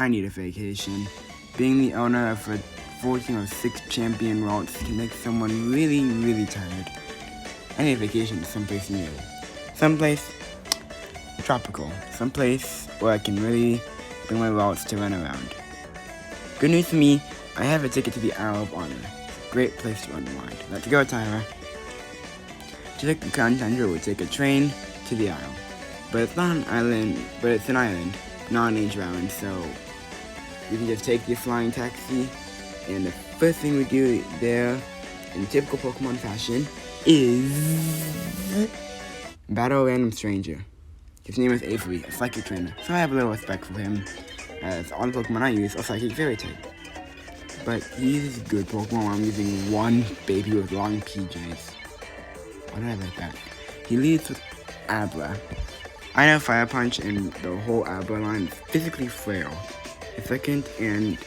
I need a vacation. Being the owner of a 14 or 6 champion routes can make someone really, really tired. I need a vacation to someplace new. Someplace tropical. Someplace where I can really bring my routes to run around. Good news for me, I have a ticket to the Isle of Honor. Great place to unwind. Let's go, Tira. Just like the contender would take a train to the Isle. But it's not an island, but it's an island, not an ancient island, so we can just take the flying taxi, and the first thing we do there, in typical Pokemon fashion, is battle a random stranger. His name is Avery, a psychic trainer, so I have a little respect for him, as all the Pokemon I use are psychic fairy type. But he's a good Pokemon while I'm using one baby with long PJs. Why did I write that? He leads with Abra. I know Fire Punch and the whole Abra line is physically frail. The second and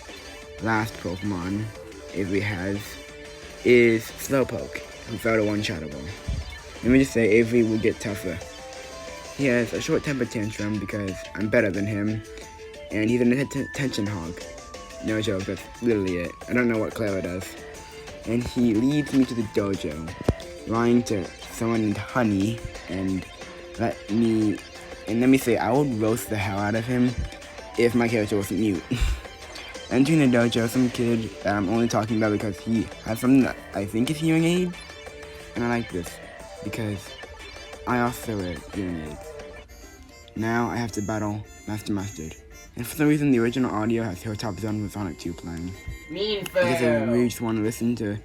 last Pokemon Avery has is Slowpoke, without a one-shot ball. Let me just say, Avery will get tougher. He has a short temper tantrum because I'm better than him, and he's an attention hog. No joke, that's literally it. I don't know what Clara does. And he leads me to the dojo, lying to someone named Honey, and let me say, I would roast the hell out of him if my character wasn't mute. Entering the dojo, some kid that I'm only talking about because he has something that I think is hearing aid, and I like this because I also wear hearing aids. Now I have to battle Master Mustard, and for some reason the original audio has Hilltop Zone with Sonic 2 playing. Mean I guess I really just want to listen to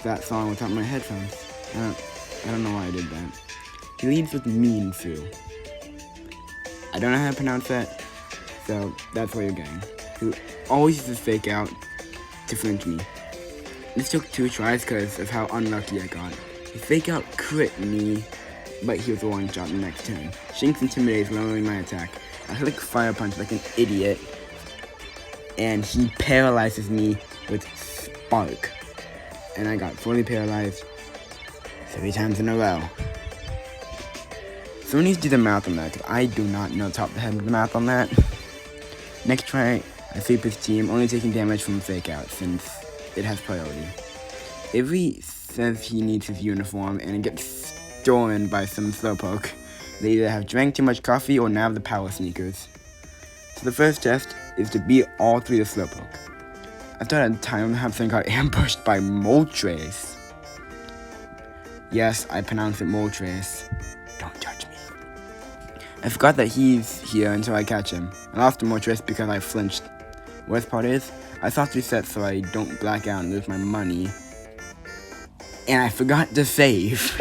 that song without my headphones. I don't know why I did that. He leads with Mean Foo. I don't know how to pronounce that, so that's where you're going. He always uses Fake Out to flinch me. This took 2 tries because of how unlucky I got. His Fake Out crit me, but he was a one-shot the next turn. Shinx Intimidate is lowering my attack. I click Fire Punch like an idiot, and he paralyzes me with Spark. And I got fully paralyzed 3 times in a row. Someone needs to do the math on that, because I do not know top of the head the math on that. Next try, I sweep his team, only taking damage from Fake Out, since it has priority. Avery says he needs his uniform, and it gets stolen by some Slowpoke. They either have drank too much coffee or now have the power sneakers. So the first test is to beat all 3 of Slowpoke. I thought at the time Hudson got ambushed by Moltres. Yes, I pronounce it Moltres. Don't judge me. I forgot that he's here until I catch him. I lost to Moltres because I flinched. Worst part is, I soft reset so I don't black out and lose my money. And I forgot to save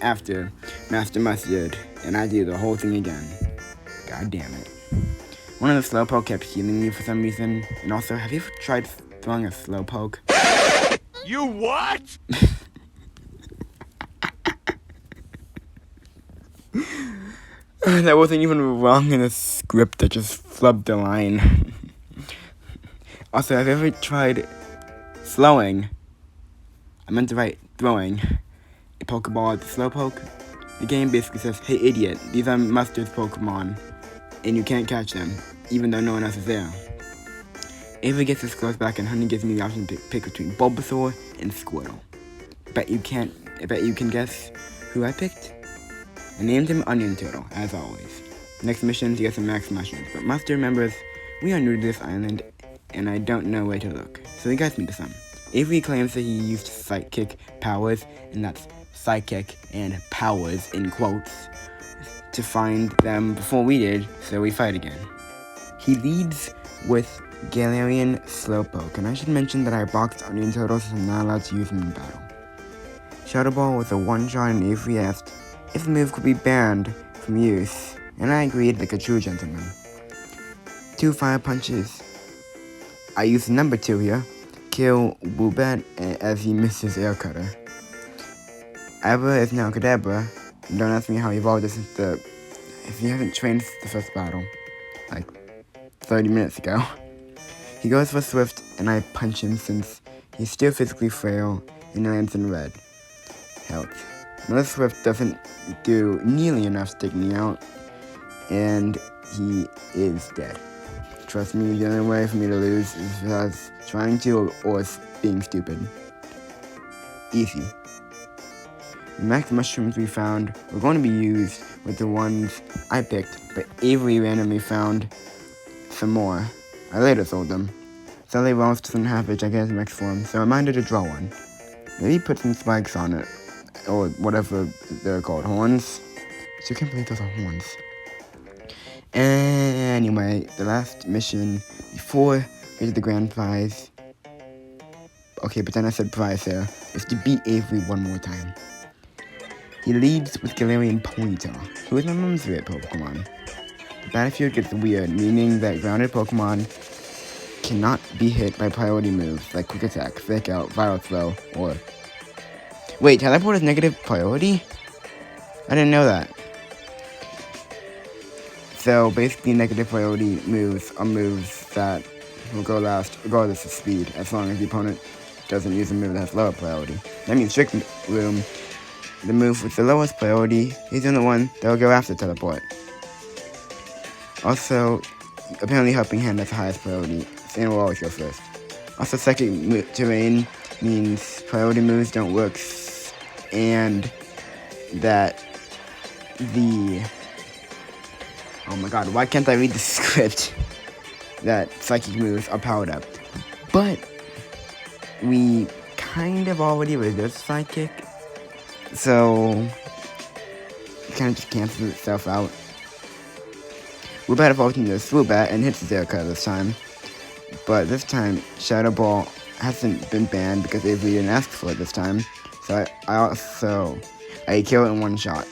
after Master Mustard, and I do the whole thing again. God damn it. One of the Slowpoke kept healing me for some reason, and also, have you ever tried throwing a Slowpoke? You what? That wasn't even wrong in the script, I just flubbed the line. Also, have you ever tried slowing? I meant to write throwing a Pokeball at the Slowpoke. The game basically says, hey idiot, these are Mustard's Pokemon, and you can't catch them, even though no one else is there. Avery gets his clothes back, and Honey gives me the option to pick between Bulbasaur and Squirtle. I bet you can guess who I picked. I named him Onion Turtle, as always. Next mission to get some max mushrooms, but Mustard remembers we are new to this island, and I don't know where to look, so he guides me to some. Avery claims that he used psychic powers, and that's psychic and powers in quotes, to find them before we did, so we fight again. He leads with Galarian Slowpoke, and I should mention that I boxed Onion Turtle so I'm not allowed to use him in battle. Shadow Ball was a one-shot, and Avery asked if the move could be banned from use, and I agreed like a true gentleman. 2 Fire Punches. I used number 2 here, kill Woobat as he misses Air Cutter. Abra is now Kadabra. Don't ask me how he evolved this if you haven't trained since the first battle, like 30 minutes ago. He goes for Swift, and I punch him since he's still physically frail and lands in red. Health. Another Swift doesn't do nearly enough to take me out, and he is dead. Trust me, the only way for me to lose is us trying to or being stupid. Easy. The max mushrooms we found were going to be used with the ones I picked, but Avery randomly found some more. I later sold them. Sally Ross doesn't have a gigantic max form, so I minded to draw one. Maybe put some spikes on it, or whatever they're called, horns. So you can't believe those are horns. Anyway, the last mission before we did the grand prize. Okay, but then I said prize there. Is to beat Avery one more time. He leads with Galarian Ponyta, who is my mom's favorite Pokemon. The battlefield gets weird, meaning that grounded Pokemon cannot be hit by priority moves like Quick Attack, Fake Out, Viral Throw, or... Wait, Teleport is negative priority? I didn't know that. So basically negative priority moves are moves that will go last regardless of speed, as long as the opponent doesn't use a move that has lower priority. That means Trick Room, the move with the lowest priority, is the one that will go after Teleport. Also, apparently Helping Hand has the highest priority, and will always go first. Also, Psychic Terrain means priority moves don't work, and that the... Oh my god, why can't I read the script? That psychic moves are powered up. But we kind of already read this psychic, so it kind of just cancels itself out. Woobat evolved into a Swoobat and hits Zerka this time. But this time, Shadow Ball hasn't been banned because Avery didn't ask for it this time. So I kill it in one shot.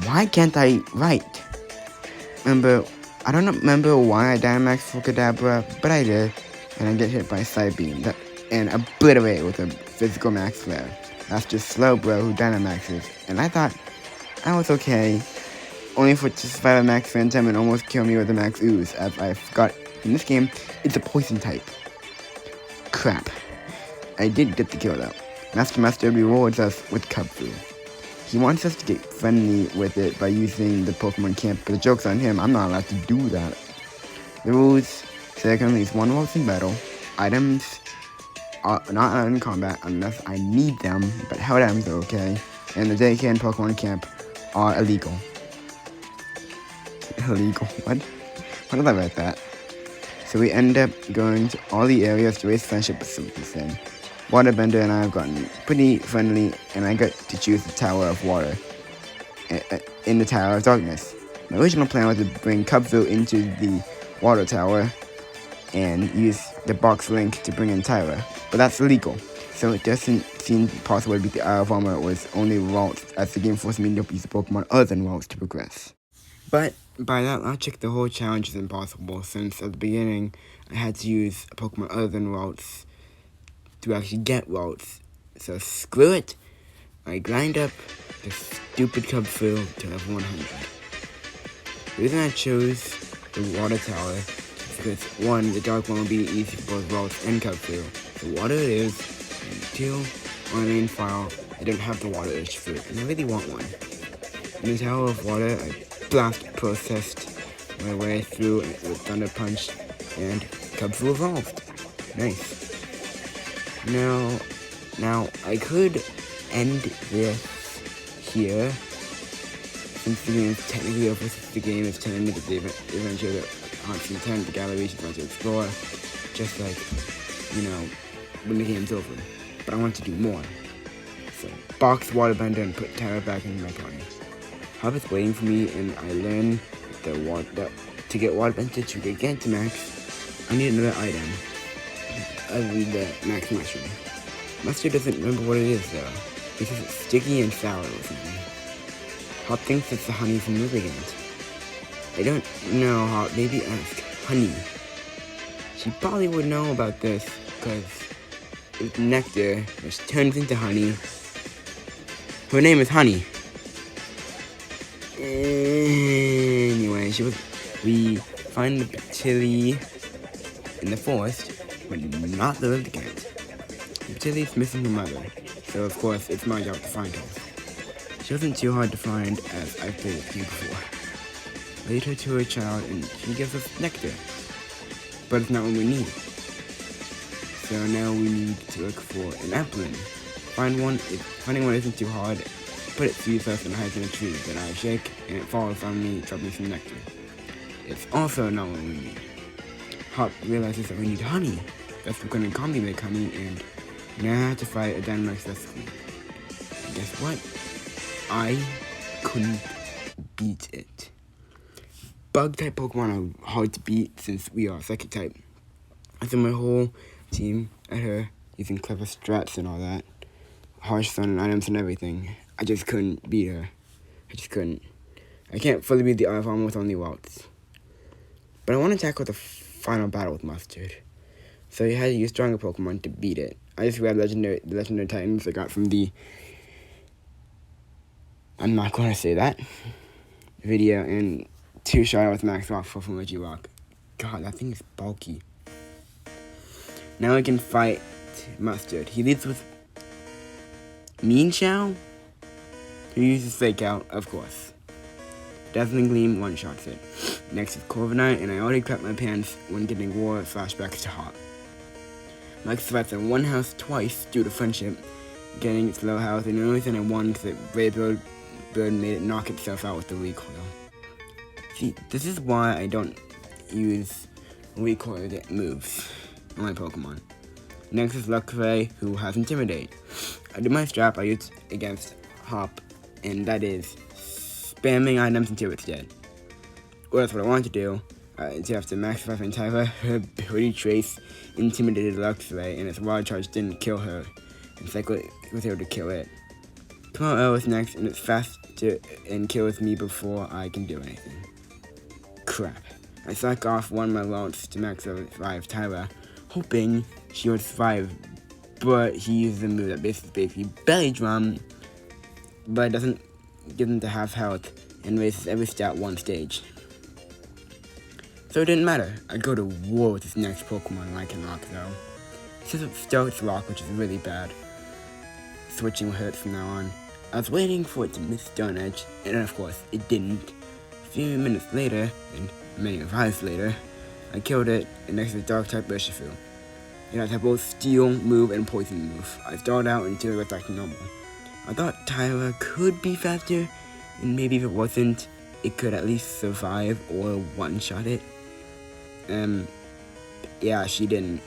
Why can't I write? I don't remember why I Dynamax for Kadabra, but I did. And I get hit by Psybeam and obliterate with a physical max flare. That's just Slowbro who Dynamaxes. And I thought I was okay. Only for it to survive a Max Phantom and almost kill me with a Max Ooze, as I forgot in this game, it's a poison type. Crap. I did get the kill though. Master rewards us with Cubfu. He wants us to get friendly with it by using the Pokemon Camp, but the joke's on him, I'm not allowed to do that. The rules say I can only use one Waltz in battle. Items are not allowed in combat unless I need them, but held items are okay. And the Daycare and Pokemon Camp are illegal. Illegal? What? Why did I write that? So we end up going to all the areas to raise friendship with Superfin. Waterbender and I have gotten pretty friendly, and I got to choose the Tower of Water in the Tower of Darkness. My original plan was to bring Cubville into the Water Tower and use the box link to bring in Tira, but that's illegal, so it doesn't seem possible to beat the Isle of Armor with only routes, as the game forced me to use a Pokemon other than routes to progress. But by that logic, the whole challenge is impossible, since at the beginning I had to use a Pokemon other than routes to actually get routes. So screw it, I grind up the stupid Cubville to level 100. The reason I chose the Water Tower is because 1, the Dark one will be easy for both routes and Cubville. The water it is, and 2, on my main file, I don't have the water itch fruit, and I really want one. In the Tower of Water, I blast processed my way through it with Thunder Punch, and Cubville evolved. Nice. Now, I could end this here, since the game is technically over, since the game is 10 minutes, the adventure, constantly 10, the gallery is going to explore, just like, when the game's over. But I want to do more. So, box Waterbender and put Tira back in my party. Hub is waiting for me, and I learn that to get Waterbender to Gigantamax, I need another item. I read the Max Mushroom. Mustard doesn't remember what it is though, because it's sticky and sour or something. Hop thinks it's the honey from Rubigant. I don't know how, maybe ask Honey. She probably would know about this, because it's nectar, which turns into honey. Her name is Honey. Anyway, we find the Patilli in the forest, but not the Rubigant. Patilli's missing her mother, so of course it's my job to find her. She wasn't too hard to find, as I've played this game before. lead her to her child, and she gives us nectar. But it's not what we need. So now we need to look for an applin. Finding one isn't too hard, but it sees us and hides in a tree. Then I shake, and it falls on me, dropping some nectar. It's also not what we need. Hop realizes that we need honey. That's going to combi make honey, and now I have to fight a Dynamax recipe. And guess what? I couldn't beat it. Bug-type Pokemon are hard to beat since we are Psychic-type. I threw my whole team at her, using clever strats and all that. Harsh Sun and items and everything. I just couldn't beat her. I just couldn't. I can't fully beat the Armor with only Waltz. But I want to tackle the final battle with Mustard. So you had to use stronger Pokemon to beat it. I just grabbed the legendary Titans I got from the... I'm not going to say that. Video, and 2 shot with Max Rock from Regirock. God, that thing is bulky. Now I can fight Mustard. He leads with Mean Chow, who uses Fake Out, of course. Dazzling Gleam one-shots it. Next is Corviknight, and I already crapped my pants when getting war flashbacks to Hop. Mike survives in one house twice due to friendship, getting its low health, and the only thing I won is that Raybird made it knock itself out with the recoil. See, this is why I don't use recoiled moves on my Pokemon. Next is Luxray, who has Intimidate. I did my strap I used against Hop, and that is spamming items until it's dead. Well, that's what I wanted to do. Until after Max 5 and Tira, her Hoodie Trace intimidated Luxray, and its Wild Charge didn't kill her, and Cyclo was able to kill it. Come is next, and it's faster and kills me before I can do anything. Crap. I suck off one of my launch to Max 5 Tira, hoping she would survive, but he uses a move that basically belly drum, but it doesn't give them to half health and raises every stat 1 stage. So it didn't matter. I go to war with this next Pokemon Lycanroc though. Since it starts Rock, which is really bad. Switching hurts from now on. I was waiting for it to miss Stone Edge, and of course it didn't. A few minutes later, and many hours later, I killed it, and next is Dark-type Urshifu. It has both Steel move and Poison move. I stalled out until it was back to normal. I thought Tyra could be faster, and maybe if it wasn't, it could at least survive or one-shot it. Yeah, she didn't,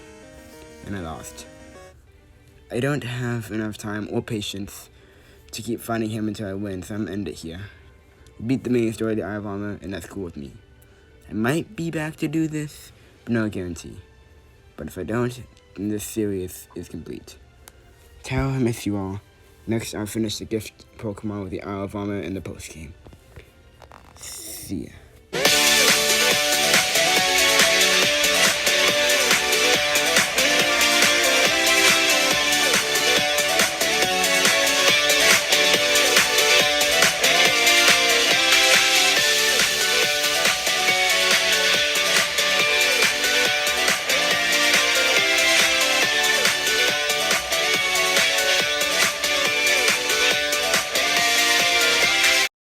and I lost. I don't have enough time or patience to keep fighting him until I win, so I'm gonna end it here. Beat the main story of the Eye of Armor, and that's cool with me. I might be back to do this, but no guarantee. But if I don't, then this series is complete. Tell I miss you all. Next, I'll finish the gift Pokemon with the Eye of Armor and the post game. See ya.